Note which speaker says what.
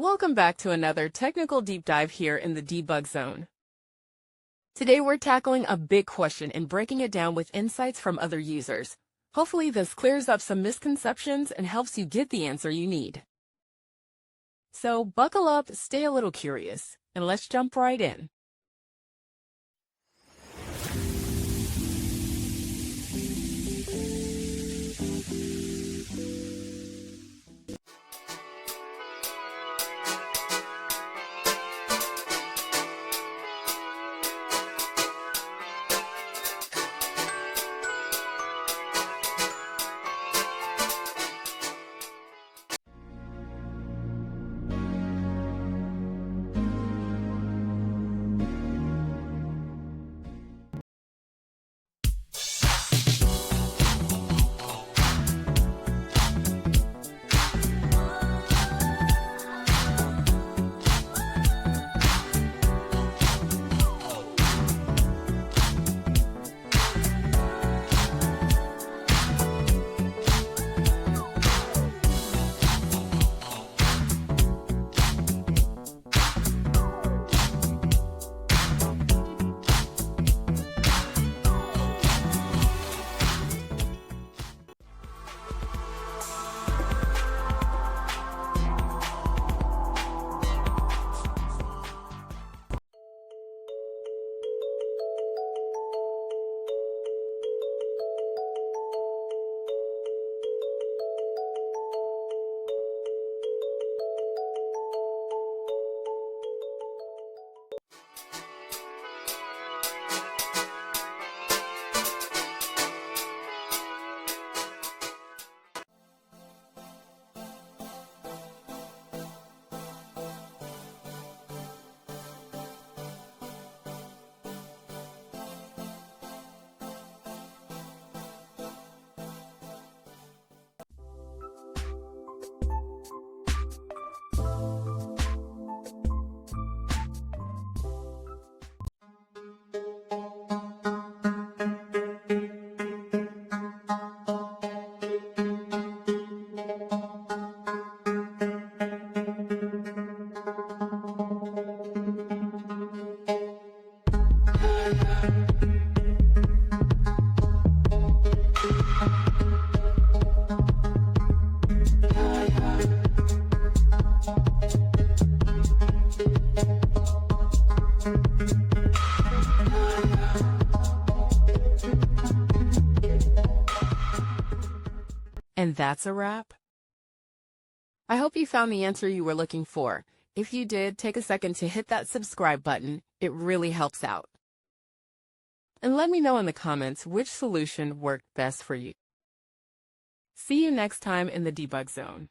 Speaker 1: Welcome back to another technical deep dive here in the debug zone. Today we're tackling a big question and breaking it down with insights from other users. Hopefully this clears up some misconceptions and helps you get the answer you need. So buckle up, stay a little curious, and let's jump right in. And that's a wrap. I hope you found the answer you were looking for. If you did, take a second to hit that subscribe button. It really helps out. And let me know in the comments which solution worked best for you. See you next time in the debug zone.